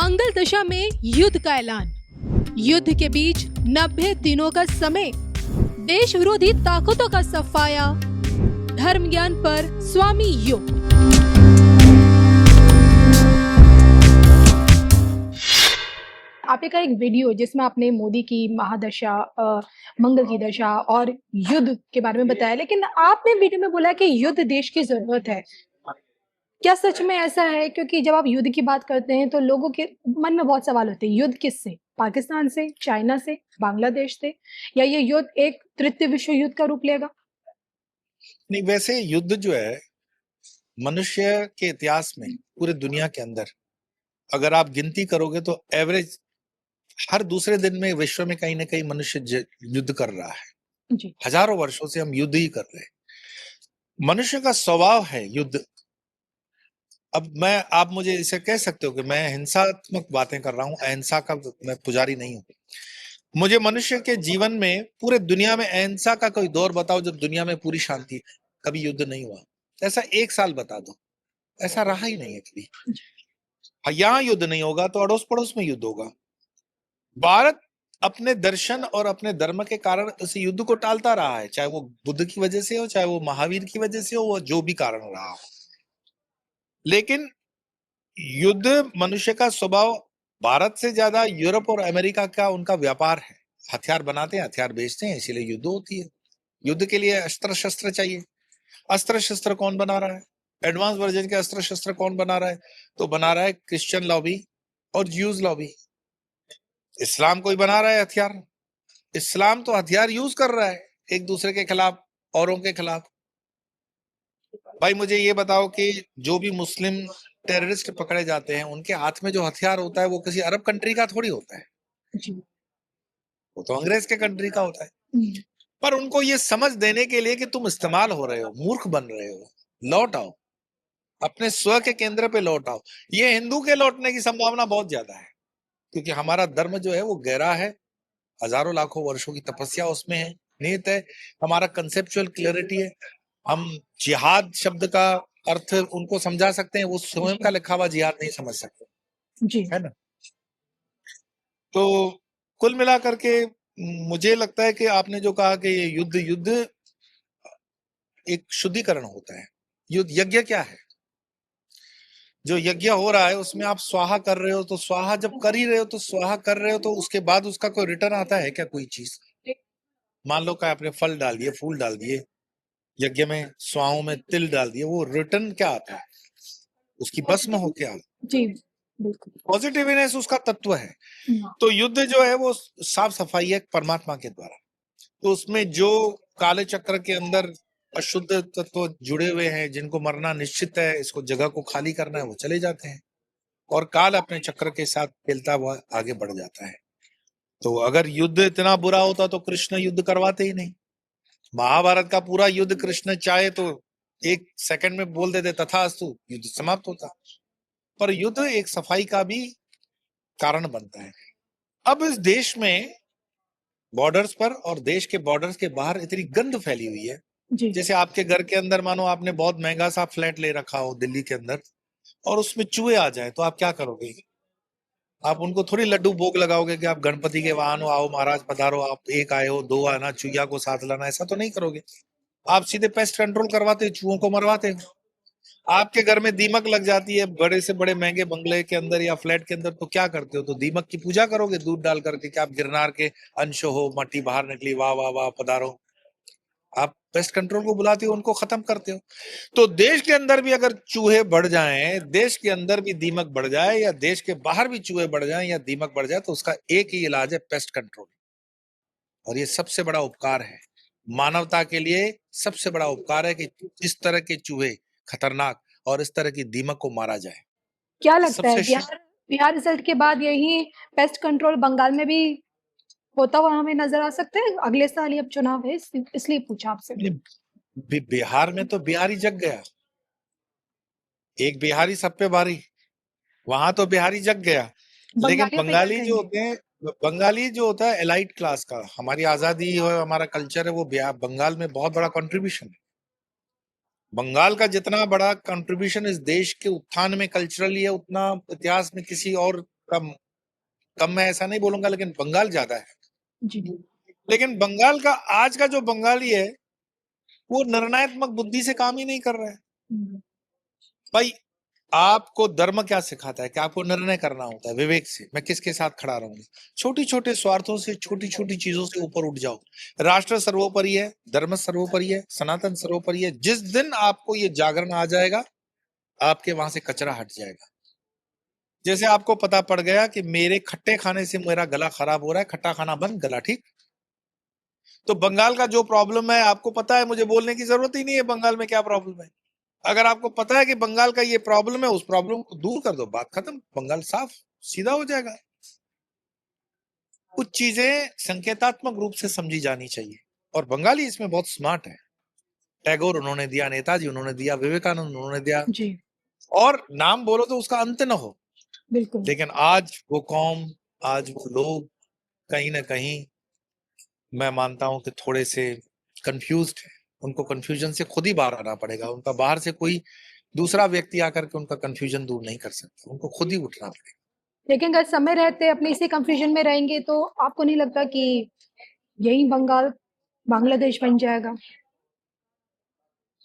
मंगल दशा में युद्ध का ऐलान। युद्ध के बीच 90 दिनों का समय। देश विरोधी ताकतों का सफाया। धर्म ज्ञान पर स्वामी योग। आपने का एक वीडियो जिसमें आपने मोदी की महादशा, मंगल की दशा और युद्ध के बारे में बताया, लेकिन आपने वीडियो में बोला कि युद्ध देश की जरूरत है। क्या सच में ऐसा है? क्योंकि जब आप युद्ध की बात करते हैं तो लोगों के मन में बहुत सवाल होते हैं। युद्ध किससे? पाकिस्तान से, चाइना से, बांग्लादेश से, या ये युद्ध एक तृतीय विश्व युद्ध का रूप लेगा? नहीं, वैसे युद्ध जो है मनुष्य के इतिहास में पूरे दुनिया के अंदर अगर आप गिनती करोगे तो एवरेज हर दूसरे दिन में विश्व में कहीं ना कहीं मनुष्य युद्ध कर रहा है। जी। हजारों वर्षों से हम युद्ध ही कर रहे हैं। मनुष्य का स्वभाव है युद्ध। अब आप मुझे इसे कह सकते हो कि मैं हिंसात्मक बातें कर रहा हूं, अहिंसा का मैं पुजारी नहीं हूं। मुझे मनुष्य के जीवन में पूरे दुनिया में अहिंसा का कोई दौर बताओ जब दुनिया में पूरी शांति है, कभी युद्ध नहीं हुआ। ऐसा एक साल बता दो, ऐसा रहा ही नहीं है कभी। यहाँ युद्ध नहीं होगा तो अड़ोस पड़ोस में युद्ध होगा। भारत अपने दर्शन और अपने धर्म के कारण इस युद्ध को टालता रहा है, चाहे वो बुद्ध की वजह से हो, चाहे वो महावीर की वजह से हो, वो जो भी कारण रहा हो। लेकिन युद्ध मनुष्य का स्वभाव, भारत से ज्यादा यूरोप और अमेरिका का उनका व्यापार है। हथियार बनाते हैं, हथियार बेचते हैं, इसीलिए युद्ध होती है। युद्ध के लिए अस्त्र शस्त्र चाहिए। अस्त्र शस्त्र कौन बना रहा है? एडवांस वर्जन के अस्त्र शस्त्र कौन बना रहा है? तो बना रहा है क्रिश्चियन लॉबी और ज्यूज लॉबी। इस्लाम कोई बना रहा है हथियार? इस्लाम तो हथियार यूज कर रहा है एक दूसरे के खिलाफ, औरों के खिलाफ। भाई मुझे ये बताओ कि जो भी मुस्लिम टेररिस्ट पकड़े जाते हैं उनके हाथ में जो हथियार होता है वो किसी अरब कंट्री का थोड़ी होता है, वो तो अंग्रेज के कंट्री का होता है। पर उनको ये समझ देने के लिए कि तुम इस्तेमाल हो रहे हो, मूर्ख बन रहे हो, लौट आओ, अपने स्व के केंद्र पे लौट आओ। ये हिंदू के लौटने की संभावना बहुत ज्यादा है, क्योंकि हमारा धर्म जो है वो गहरा है, हजारों लाखों वर्षों की तपस्या उसमें है, निहित है। हमारा कंसेप्चुअल क्लैरिटी है। हम जिहाद शब्द का अर्थ उनको समझा सकते हैं, वो स्वयं का लिखा हुआ जिहाद नहीं समझ सकते जी। है ना। तो कुल मिलाकर के मुझे लगता है कि आपने जो कहा कि ये युद्ध एक शुद्धिकरण होता है। युद्ध यज्ञ क्या है? जो यज्ञ हो रहा है उसमें आप स्वाहा कर रहे हो, तो स्वाहा जब कर ही रहे हो तो स्वाहा कर रहे हो, तो उसके बाद उसका कोई रिटर्न आता है क्या? कोई चीज मान लो का आपने फल डाल दिए, फूल डाल दिए, यज्ञ में स्वाओं में तिल डाल दिए, वो रिटर्न क्या आता है? उसकी भस्म हो क्या? जी बिल्कुल। पॉजिटिवनेस उसका तत्व है। तो युद्ध जो है वो साफ सफाई है परमात्मा के द्वारा। तो उसमें जो काले चक्र के अंदर अशुद्ध तत्व जुड़े हुए हैं, जिनको मरना निश्चित है, इसको जगह को खाली करना है, वो चले जाते हैं और काल अपने चक्र के साथ खेलता हुआ आगे बढ़ जाता है। तो अगर युद्ध इतना बुरा होता तो कृष्ण युद्ध करवाते ही नहीं। महाभारत का पूरा युद्ध कृष्ण चाहे तो एक सेकंड में बोल देते तथास्तु, युद्ध समाप्त होता। पर युद्ध एक सफाई का भी कारण बनता है। अब इस देश में बॉर्डर्स पर और देश के बॉर्डर्स के बाहर इतनी गंद फैली हुई है। जैसे आपके घर के अंदर मानो आपने बहुत महंगा सा फ्लैट ले रखा हो दिल्ली के अंदर और उसमें चूहे आ जाए तो आप क्या करोगे? आप उनको थोड़ी लड्डू भोग लगाओगे कि आप गणपति के वाहन हो, आओ महाराज पधारो, आप एक आए हो, दो आना, चुहिया को साथ लाना, ऐसा तो नहीं करोगे। आप सीधे पेस्ट कंट्रोल करवाते हो, चूहों को मरवाते हो। आपके घर में दीमक लग जाती है बड़े से बड़े महंगे बंगले के अंदर या फ्लैट के अंदर, तो क्या करते हो? तो दीमक की पूजा करोगे दूध डाल करके कि आप गिरनार के अंश हो, मट्टी बाहर निकली, वाह वाह वाह पधारो। आप पेस्ट कंट्रोल को बुलाते हो, उनको खत्म करते हो। तो देश के अंदर भी अगर चूहे बढ़ जाएं, देश के अंदर भी दीमक बढ़ जाए, या देश के बाहर भी चूहे बढ़ जाएं या दीमक बढ़ जाए, तो उसका एक ही इलाज है, पेस्ट कंट्रोल। और ये सबसे बड़ा उपकार है मानवता के लिए। सबसे बड़ा उपकार है कि इस तरह के चूहे खतरनाक और इस तरह की दीमक को मारा जाए। क्या लगता है बिहार रिजल्ट के बाद यही पेस्ट कंट्रोल बंगाल में भी होता हुआ हमें नजर आ सकता है? अगले साल ही अब चुनाव है, इसलिए पूछा आपसे। बिहार में तो बिहारी जग गया, एक बिहारी सब पे भारी, वहां तो बिहारी जग गया। लेकिन बंगाली जो होते हैं, बंगाली जो होता है एलाइट क्लास का, हमारी आजादी और हमारा कल्चर है, वो बंगाल में बहुत बड़ा कंट्रीब्यूशन है। बंगाल का जितना बड़ा कंट्रीब्यूशन इस देश के उत्थान में कल्चरली है, उतना इतिहास में किसी और कम कम मैं ऐसा नहीं बोलूंगा, लेकिन बंगाल ज्यादा है। जी। लेकिन बंगाल का आज का जो बंगाली है वो निर्णयात्मक बुद्धि से काम ही नहीं कर रहा है। हम्म, भाई, आपको धर्म क्या सिखाता है कि आपको निर्णय करना होता है विवेक से, मैं किसके साथ खड़ा रहूंगा। छोटी छोटे स्वार्थों से, छोटी छोटी चीजों से ऊपर उठ जाओ। राष्ट्र सर्वोपरि है, धर्म सर्वोपरि है, सनातन सर्वोपरि है। जिस दिन आपको ये जागरण आ जाएगा, आपके वहां से कचरा हट जाएगा। जैसे आपको पता पड़ गया कि मेरे खट्टे खाने से मेरा गला खराब हो रहा है, खट्टा खाना बंद, गला ठीक। तो बंगाल का जो प्रॉब्लम है आपको पता है, मुझे बोलने की जरूरत ही नहीं है बंगाल में क्या प्रॉब्लम है। अगर आपको पता है कि बंगाल का ये प्रॉब्लम है, उस प्रॉब्लम को दूर कर दो, बात खत्म, बंगाल साफ सीधा हो जाएगा। कुछ चीजें संकेतात्मक रूप से समझी जानी चाहिए, और बंगाली इसमें बहुत स्मार्ट है। टैगोर उन्होंने दिया, नेताजी उन्होंने दिया, विवेकानंद उन्होंने दिया, जी, और नाम बोलो तो उसका अंत न हो। बिल्कुल। लेकिन आज वो कौम, आज वो लोग कहीं ना कहीं, मैं मानता हूं कि थोड़े से कंफ्यूज्ड है। उनको कंफ्यूजन से खुद ही बाहर आना पड़ेगा। उनका बाहर से कोई दूसरा व्यक्ति आकर के उनका कंफ्यूजन दूर नहीं कर सकता, उनको खुद ही उठना पड़ेगा। लेकिन अगर समय रहते अपने इसी कंफ्यूजन में रहेंगे तो आपको नहीं लगता कि यही बंगाल बांग्लादेश बन जाएगा?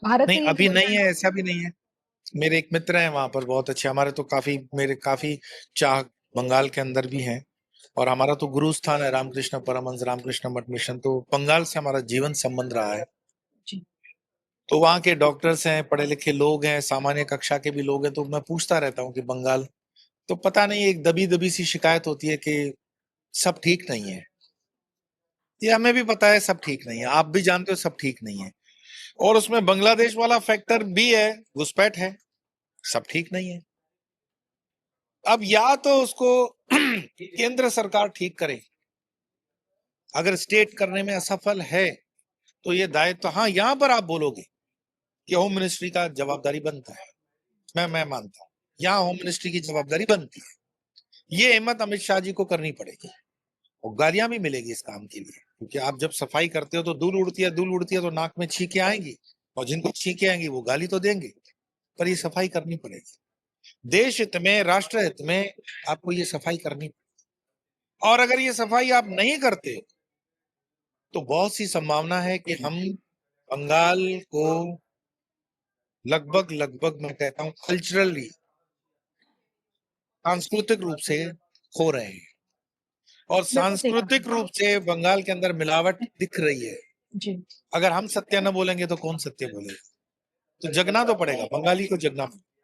भारत नहीं, से ये अभी जुड़ नहीं है, जाएगा? ऐसा भी नहीं है। मेरे एक मित्र हैं वहां पर, बहुत अच्छे, हमारे तो काफी, मेरे काफी चाह बंगाल के अंदर भी हैं। और हमारा तो गुरु स्थान है रामकृष्ण परमहंस रामकृष्ण मठ मिशन, तो बंगाल से हमारा जीवन संबंध रहा है। जी। तो वहाँ के डॉक्टर्स हैं, पढ़े लिखे लोग हैं, सामान्य कक्षा के भी लोग हैं, तो मैं पूछता रहता हूँ कि बंगाल, तो पता नहीं एक दबी दबी सी शिकायत होती है कि सब ठीक नहीं है। ये हमें भी पता है सब ठीक नहीं है, आप भी जानते हो सब ठीक नहीं है। और उसमें बांग्लादेश वाला फैक्टर भी है, घुसपैठ है, सब ठीक नहीं है। अब या तो उसको केंद्र सरकार ठीक करे, अगर स्टेट करने में असफल है तो ये दायित्व, तो हाँ, यहां पर आप बोलोगे कि होम मिनिस्ट्री का जवाबदारी बनता है, मैं मानता हूं यहाँ होम मिनिस्ट्री की जवाबदारी बनती है। ये हिम्मत अमित शाह जी को करनी पड़ेगी, और गालियां भी मिलेगी इस काम के लिए, क्योंकि आप जब सफाई करते हो तो धूल उड़ती है, धूल उड़ती है तो नाक में छींके आएंगी, और जिनको छींके आएंगी वो गाली तो देंगे, पर ये सफाई करनी पड़ेगी। देश हित में, राष्ट्र हित में आपको ये सफाई करनी, और अगर ये सफाई आप नहीं करते तो बहुत सी संभावना है कि हम बंगाल को लगभग लगभग मैं कहता हूं कल्चरली, सांस्कृतिक रूप से खो रहे हैं। और बिल्कुल सही कहा सांस्कृतिक रूप से बंगाल के अंदर मिलावट दिख रही है। जी। अगर हम सत्य न बोलेंगे तो कौन सत्य बोलेगा। तो जगना तो पड़ेगा, बंगाली को जगना पड़ेगा।